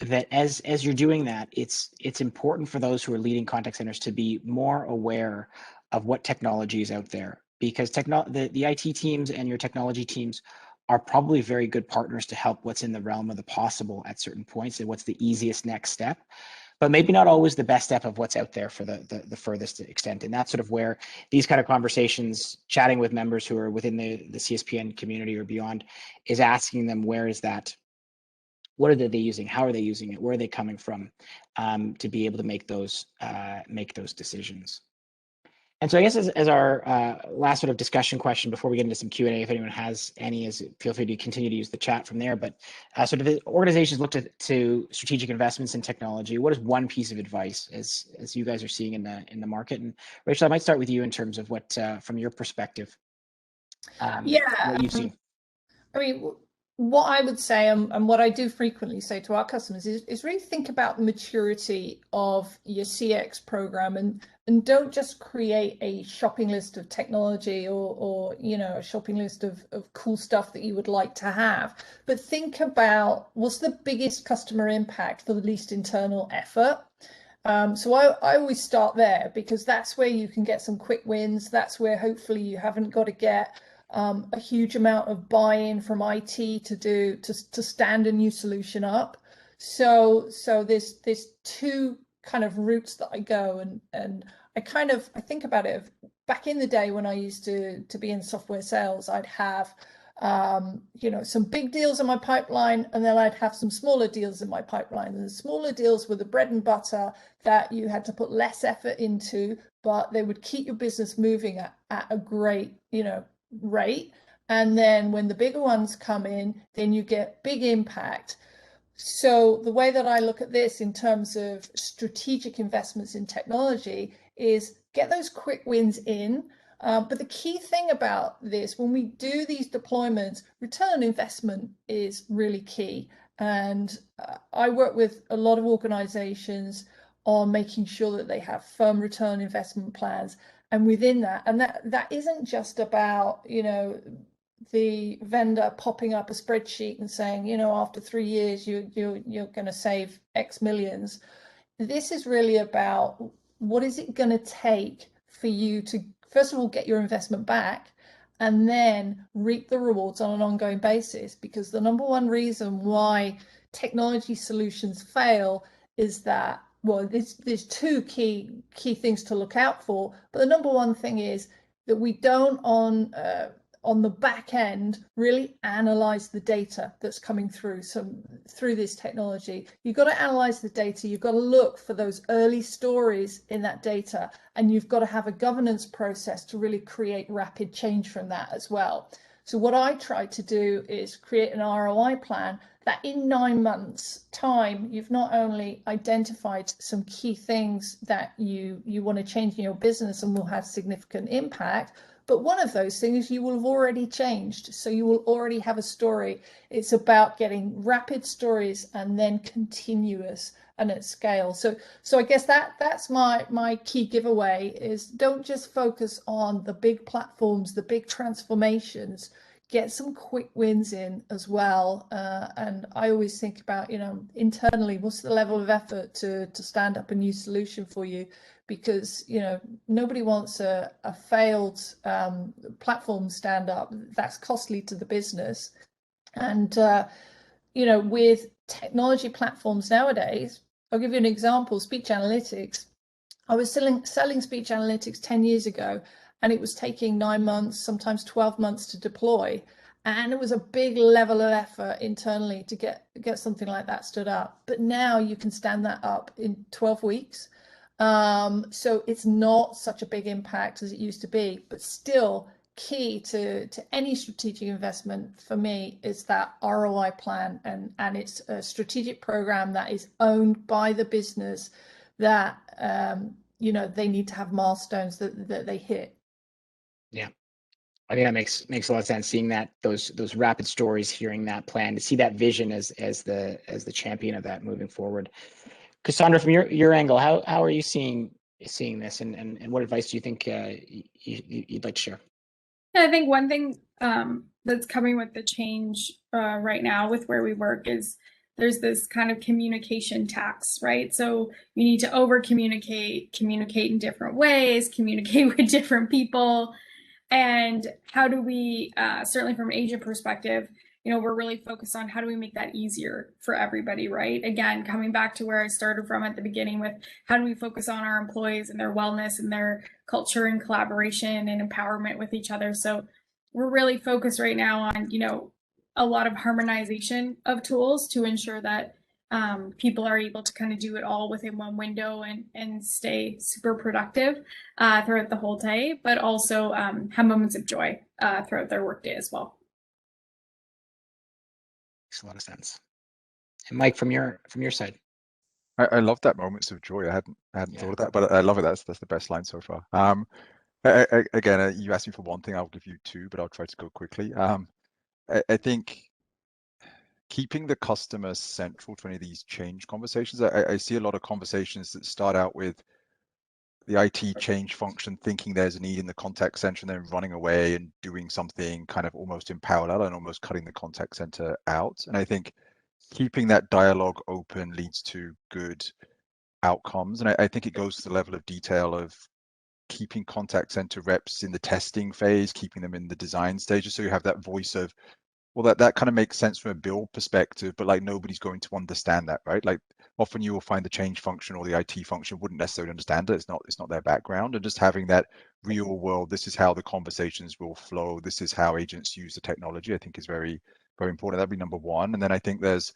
Speaker 1: that as you're doing that, it's important for those who are leading contact centers to be more aware of what technology is out there, because the IT teams and your technology teams are probably very good partners to help what's in the realm of the possible at certain points and what's the easiest next step, but maybe not always the best step of what's out there for the furthest extent. And that's sort of where these kind of conversations, chatting with members who are within the CSPN community or beyond, is asking them, where is that? What are they using? How are they using it? Where are they coming from? To be able to make those decisions. And so I guess as our last sort of discussion question before we get into some Q&A, if anyone has any, feel free to continue to use the chat from there. But sort of the organizations look to strategic investments in technology. What is one piece of advice as you guys are seeing in the market? And Rachel, I might start with you in terms of what, from your perspective, what you've seen.
Speaker 2: I mean, what I would say, and what I do frequently say to our customers is really think about the maturity of your CX program, and don't just create a shopping list of technology or a shopping list of cool stuff that you would like to have, but think about what's the biggest customer impact for the least internal effort. So I always start there, because that's where you can get some quick wins. That's where hopefully you haven't got to get a huge amount of buy-in from IT to stand a new solution up. So there's two kind of routes that I go, and I think about it. Back in the day when I used to be in software sales, I'd have some big deals in my pipeline, and then I'd have some smaller deals in my pipeline. And the smaller deals were the bread and butter that you had to put less effort into, but they would keep your business moving at a great rate. And then when the bigger ones come in, then you get big impact. So the way that I look at this in terms of strategic investments in technology is get those quick wins in. But the key thing about this, when we do these deployments, return on investment is really key. And I work with a lot of organizations on making sure that they have firm return investment plans. And within that, and that isn't just about, the vendor popping up a spreadsheet and saying, after 3 years, you're going to save X millions. This is really about what is it going to take for you to, first of all, get your investment back, and then reap the rewards on an ongoing basis. Because the number one reason why technology solutions fail is that, well, there's two key things to look out for. But the number one thing is that we don't on the back end really analyze the data that's coming through this technology. You've got to analyze the data. You've got to look for those early stories in that data, and you've got to have a governance process to really create rapid change from that as well. So what I try to do is create an ROI plan that in 9 months' time, you've not only identified some key things that you want to change in your business and will have significant impact, but one of those things you will have already changed. So you will already have a story. It's about getting rapid stories and then continuous and at scale. So I guess that's my key giveaway is don't just focus on the big platforms, the big transformations. Get some quick wins in as well. And I always think about, internally, what's the level of effort to stand up a new solution for you? Because, nobody wants a failed platform stand up. That's costly to the business. And, with technology platforms nowadays, I'll give you an example, speech analytics. I was selling speech analytics 10 years ago, and it was taking 9 months, sometimes 12 months to deploy. And it was a big level of effort internally to get something like that stood up. But now you can stand that up in 12 weeks. So it's not such a big impact as it used to be, but still key to any strategic investment for me is that ROI plan, and it's a strategic program that is owned by the business, that they need to have milestones that they hit.
Speaker 1: Yeah, I think that makes a lot of sense. Seeing that those rapid stories, hearing that plan, to see that vision as the champion of that moving forward. Cassaundra, from your angle, how are you seeing this, and what advice do you think you'd like to share?
Speaker 3: Yeah, I think one thing that's coming with the change right now with where we work is there's this kind of communication tax, right? So you need to over communicate in different ways, communicate with different people. And how do we, certainly from an agent perspective, we're really focused on how do we make that easier for everybody, right? Again, coming back to where I started from at the beginning with how do we focus on our employees and their wellness and their culture and collaboration and empowerment with each other. So we're really focused right now on, a lot of harmonization of tools to ensure that people are able to kind of do it all within one window and stay super productive throughout the whole day, but also have moments of joy throughout their workday as well.
Speaker 1: Makes a lot of sense. And Mike, from your side.
Speaker 4: I love that moments of joy. I hadn't
Speaker 1: Yeah.
Speaker 4: thought of that, but I love it. That's the best line so far. Again, you asked me for one thing, I'll give you two, but I'll try to go quickly. I think keeping the customer central to any of these change conversations. I see a lot of conversations that start out with the IT change function thinking there's a need in the contact center and then running away and doing something kind of almost in parallel and almost cutting the contact center out. And I think keeping that dialogue open leads to good outcomes. And I think it goes to the level of detail of keeping contact center reps in the testing phase, keeping them in the design stages. So you have that voice of, well, that kind of makes sense from a build perspective, but like nobody's going to understand that, right? Like often you will find the change function or the IT function wouldn't necessarily understand it. It's not their background. And just having that real world, this is how the conversations will flow. This is how agents use the technology, I think is very, very important. That'd be number one. And then I think there's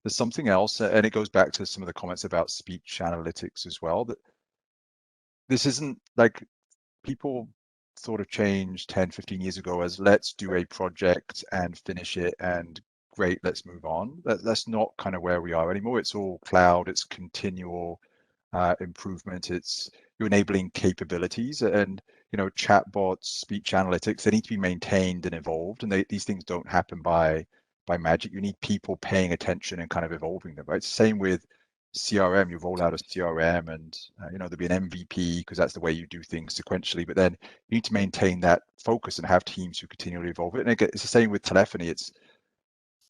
Speaker 4: something else, and it goes back to some of the comments about speech analytics as well, that this isn't like people sort of changed 10, 15 years ago as let's do a project and finish it and great, let's move on. That's not kind of where we are anymore. It's all cloud, it's continual improvement, it's you're enabling capabilities and chatbots, speech analytics, they need to be maintained and evolved, and these things don't happen by magic. You need people paying attention and kind of evolving them, right? Same with CRM, you roll out a CRM and there'll be an MVP because that's the way you do things sequentially, but then you need to maintain that focus and have teams who continually evolve it. And it's the same with telephony. It's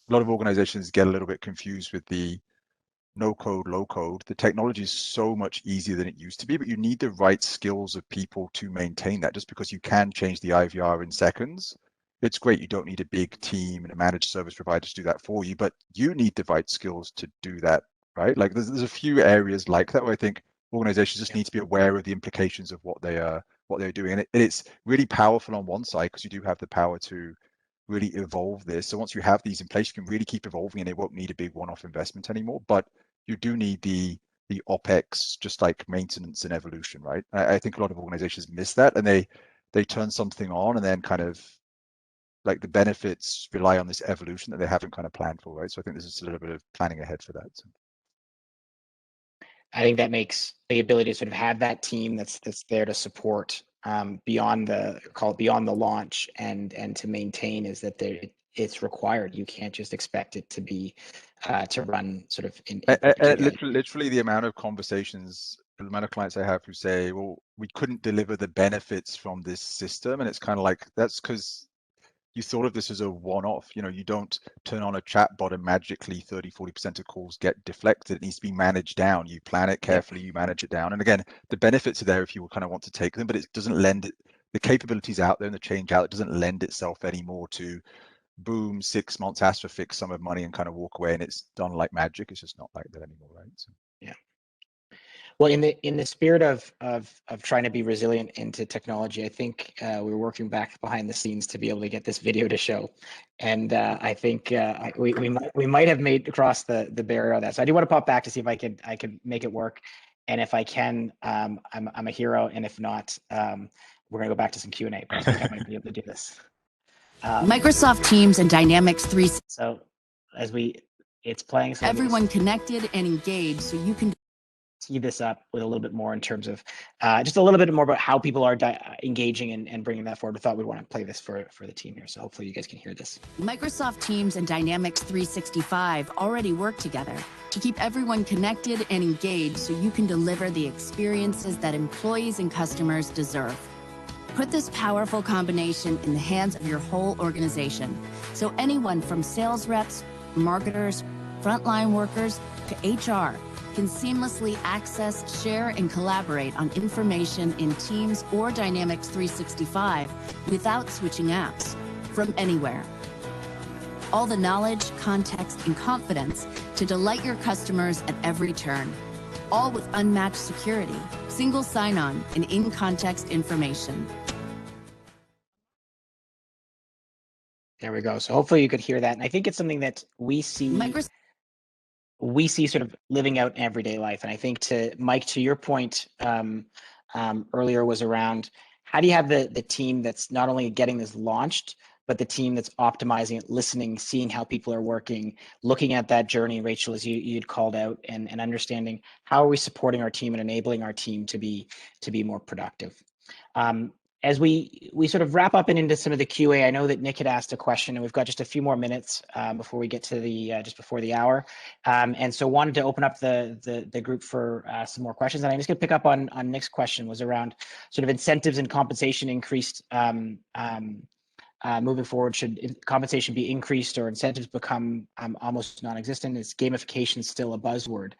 Speaker 4: a lot of organizations get a little bit confused with the no code, low code. The technology is so much easier than it used to be, but you need the right skills of people to maintain that. Just because you can change the IVR in seconds, it's great. You don't need a big team and a managed service provider to do that for you, but you need the right skills to do that, right? Like there's a few areas like that where I think organizations just need to be aware of the implications of what they're doing. And it's really powerful on one side because you do have the power to really evolve this. So once you have these in place, you can really keep evolving and it won't need a big one-off investment anymore. But you do need the OpEx, just like maintenance and evolution, right? I think a lot of organizations miss that and they turn something on and then kind of like the benefits rely on this evolution that they haven't kind of planned for, right? So I think there's just a little bit of planning ahead for that. So.
Speaker 1: I think that makes the ability to sort of have that team that's there to support beyond the launch and to maintain is that it's required. You can't just expect it to be to run sort of in
Speaker 4: literally the amount of conversations, the amount of clients I have who say, well, we couldn't deliver the benefits from this system. And it's kind of like, that's because you thought of this as a one-off. You don't turn on a chat bot and magically 30-40% of calls get deflected. It needs to be managed down. You plan it carefully, you manage it down. And again, the benefits are there if you kind of want to take them, but it doesn't lend it, the capabilities out there and the change out, it doesn't lend itself anymore to boom, 6 months, ask for fixed sum of money and kind of walk away and it's done like magic. It's just not like that anymore, right? So.
Speaker 1: Yeah. Well, in the spirit of trying to be resilient into technology, I think we were working back behind the scenes to be able to get this video to show, and I think we might have made across the barrier of that. So I do want to pop back to see if I could make it work, and if I can, I'm a hero, and if not, we're gonna go back to some Q&A. But I think I might be able to do this.
Speaker 6: Microsoft Teams and Dynamics 3.
Speaker 1: So as it's playing. So
Speaker 6: everyone connected and engaged, so you can
Speaker 1: tee this up with a little bit more in terms of just a little bit more about how people are engaging and bringing that forward. I thought we'd want to play this for the team here, so hopefully you guys can hear this.
Speaker 6: Microsoft Teams and Dynamics 365 already work together to keep everyone connected and engaged so you can deliver the experiences that employees and customers deserve. Put this powerful combination in the hands of your whole organization, so anyone from sales reps, marketers, frontline workers to HR can seamlessly access, share, and collaborate on information in Teams or Dynamics 365 without switching apps, from anywhere. All the knowledge, context, and confidence to delight your customers at every turn, all with unmatched security, single sign-on, and in-context information.
Speaker 1: There we go. So hopefully you could hear that. And I think it's something that we see we see sort of living out everyday life. And I think, to Mike, to your point earlier, was around how do you have the team that's not only getting this launched, but the team that's optimizing it, listening, seeing how people are working, looking at that journey, Rachel, as you'd called out, and understanding how are we supporting our team and enabling our team to be more productive. As we sort of wrap up and into some of the QA, I know that Nick had asked a question, and we've got just a few more minutes before we get to the just before the hour, and so wanted to open up the group for some more questions. And I'm just going to pick up on Nick's question, was around sort of incentives and compensation increased moving forward. Should compensation be increased or incentives become almost non-existent? Is gamification still a buzzword?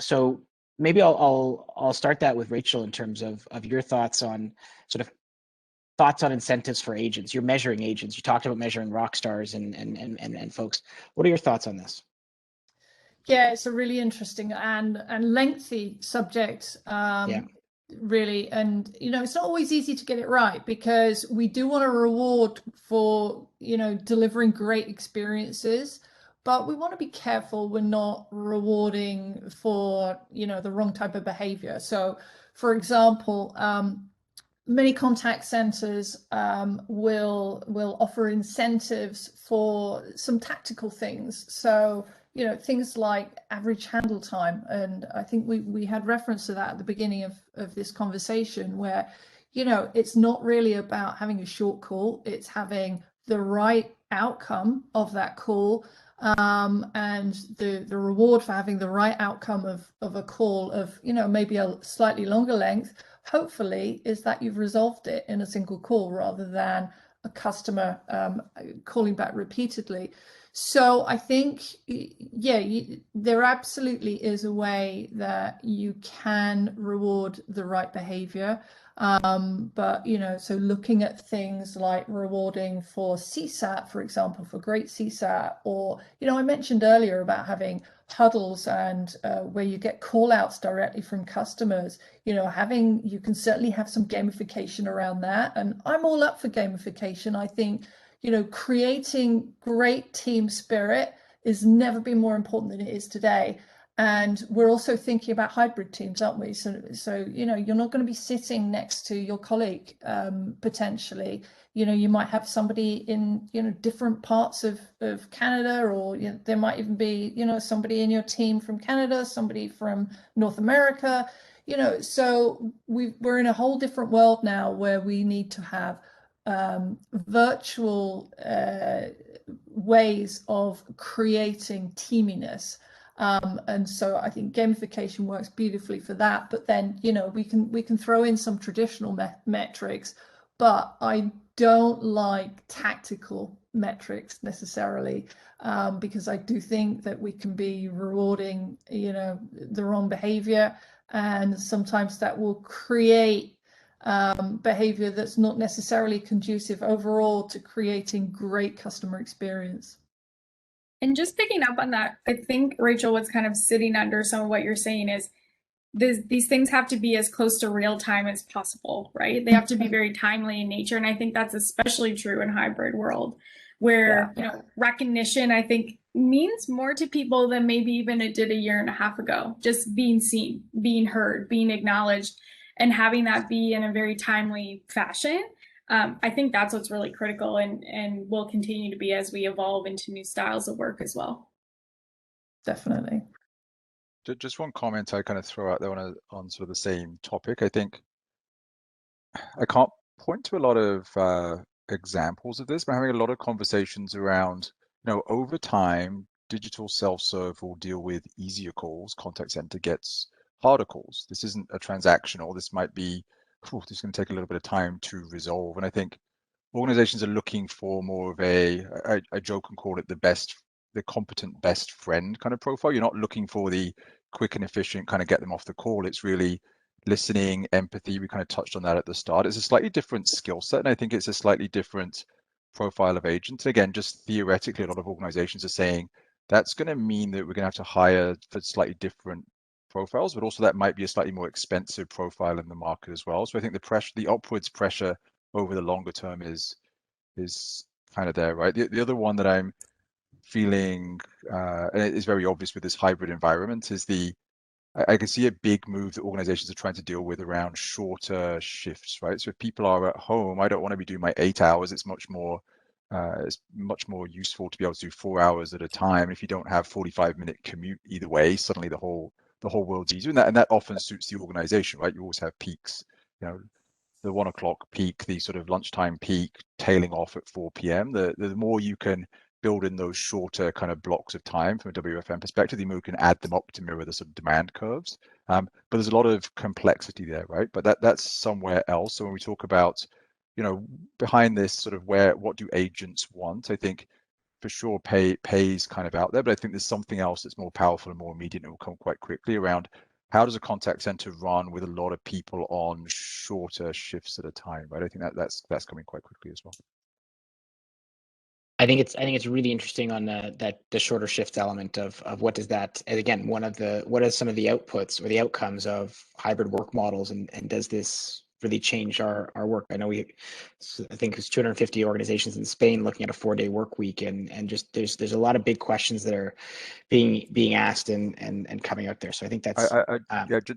Speaker 1: So maybe I'll start that with Rachel in terms of your thoughts on incentives for agents. You're measuring agents. You talked about measuring rock stars and folks. What are your thoughts on this?
Speaker 2: Yeah, it's a really interesting and lengthy subject, really. And, it's not always easy to get it right, because we do want to reward for, delivering great experiences, but we want to be careful we're not rewarding for, the wrong type of behavior. So, for example, many contact centers will offer incentives for some tactical things. So, things like average handle time. And I think we had reference to that at the beginning of this conversation, where, it's not really about having a short call, it's having the right outcome of that call. And the reward for having the right outcome of a call of, maybe a slightly longer length, hopefully, is that you've resolved it in a single call rather than a customer calling back repeatedly. So I think, there absolutely is a way that you can reward the right behavior. But, so looking at things like rewarding for CSAT, for example, for great CSAT, or, I mentioned earlier about having huddles and where you get call outs directly from customers, you can certainly have some gamification around that. And I'm all up for gamification. I think, creating great team spirit has never been more important than it is today. And we're also thinking about hybrid teams, aren't we? So you're not going to be sitting next to your colleague potentially. You might have somebody in different parts of Canada, or there might even be somebody in your team from Canada, somebody from North America. So we're in a whole different world now, where we need to have virtual ways of creating teaminess. And so I think gamification works beautifully for that. But then, we can throw in some traditional metrics, but I don't like tactical metrics necessarily, because I do think that we can be rewarding, the wrong behavior, and sometimes that will create behavior that's not necessarily conducive overall to creating great customer experience.
Speaker 3: And just picking up on that, I think, Rachel, what's kind of sitting under some of what you're saying is these things have to be as close to real time as possible, right? They have to be very timely in nature. And I think that's especially true in hybrid world, where, recognition, I think, means more to people than maybe even it did a year and a half ago. Just being seen, being heard, being acknowledged, and having that be in a very timely fashion. I think that's what's really critical, and will continue to be as we evolve into new styles of work as well.
Speaker 2: Definitely.
Speaker 4: Just one comment I kind of throw out there on sort of the same topic. I think I can't point to a lot of examples of this, but I'm having a lot of conversations around, over time, digital self-serve will deal with easier calls, contact center gets harder calls. This isn't a transactional. This might be, this is going to take a little bit of time to resolve. And I think organizations are looking for more of I joke and call it the competent best friend kind of profile. You're not looking for the quick and efficient kind of get them off the call. It's really listening, empathy. We kind of touched on that at the start. It's a slightly different skill set, and I think it's a slightly different profile of agents. Again, just theoretically, a lot of organizations are saying that's going to mean that we're going to have to hire for slightly different profiles, but also that might be a slightly more expensive profile in the market as well. So I think the upwards pressure over the longer term is kind of there, right? The other one that I'm feeling, and it is very obvious with this hybrid environment, is I can see a big move that organizations are trying to deal with around shorter shifts, right? So if people are at home, I don't want to be doing my 8 hours. It's much more useful to be able to do 4 hours at a time. If you don't have 45-minute commute either way, suddenly the whole world's easier, and that often suits the organization, right? You always have peaks, the 1 o'clock peak, the sort of lunchtime peak, tailing off at 4 p.m. The more you can build in those shorter kind of blocks of time from a WFM perspective, the more you can add them up to mirror the sort of demand curves. But there's a lot of complexity there, right? But that's somewhere else. So when we talk about, behind this sort of what do agents want? I think for sure pays kind of out there, but I think there's something else that's more powerful and more immediate and will come quite quickly around how does a contact center run with a lot of people on shorter shifts at a time, right? I think that's coming quite quickly as well.
Speaker 1: I think it's really interesting on the shorter shift element of what does that, and again, what are some of the outputs or the outcomes of hybrid work models, and does this really change our work? I know I think it's 250 organizations in Spain looking at a 4-day work week, and just there's a lot of big questions that are being asked and coming out there. So I think that's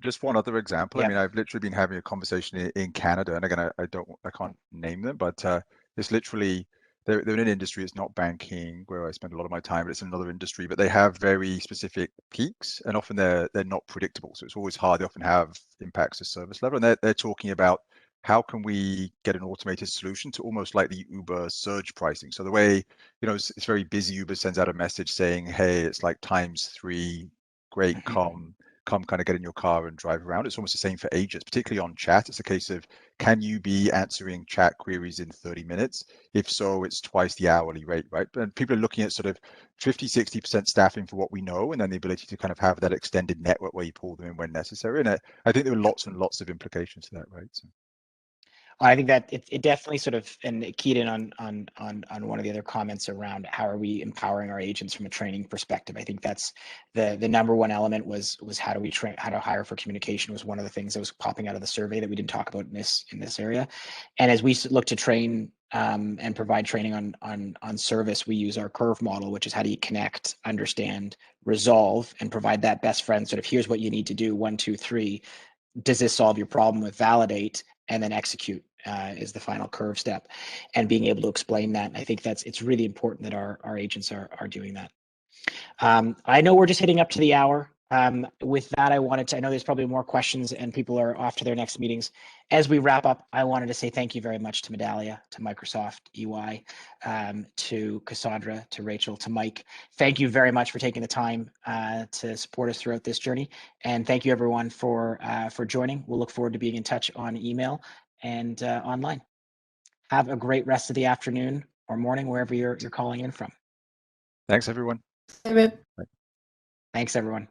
Speaker 4: just one other example.
Speaker 1: Yeah.
Speaker 4: I mean, I've literally been having a conversation in Canada, and again, I can't name them, but it's literally they're in an industry. It's not banking where I spend a lot of my time, but it's in another industry. But they have very specific peaks, and often they're not predictable. So it's always hard. They often have impacts to service level, and they're talking about how can we get an automated solution to almost like the Uber surge pricing. So the way, it's very busy. Uber sends out a message saying, hey, it's like ×3, great, come kind of get in your car and drive around. It's almost the same for agents, particularly on chat. It's a case of, can you be answering chat queries in 30 minutes? If so, it's twice the hourly rate, right? And people are looking at sort of 50-60% staffing for what we know, and then the ability to kind of have that extended network where you pull them in when necessary. And I think there are lots and lots of implications to that, right? So.
Speaker 1: I think that it definitely sort of, and it keyed in on one of the other comments around how are we empowering our agents from a training perspective. I think that's the number one element was how do we train, how to hire for communication was one of the things that was popping out of the survey that we didn't talk about in this area. And as we look to train and provide training on service, we use our curve model, which is how do you connect, understand, resolve, and provide that best friend sort of here's what you need to do, 1, 2, 3. Does this solve your problem? With validate and then execute is the final curve step, and being able to explain that. I think it's really important that our agents are doing that. I know we're just hitting up to the hour. With that, I know there's probably more questions and people are off to their next meetings. As we wrap up, I wanted to say thank you very much to Medallia, to Microsoft, EY, to Cassaundra, to Rachel, to Mike. Thank you very much for taking the time to support us throughout this journey. And thank you everyone for joining. We'll look forward to being in touch on email and online. Have a great rest of the afternoon or morning, wherever you're calling in from.
Speaker 4: Thanks, everyone.
Speaker 2: David.
Speaker 1: Thanks, everyone.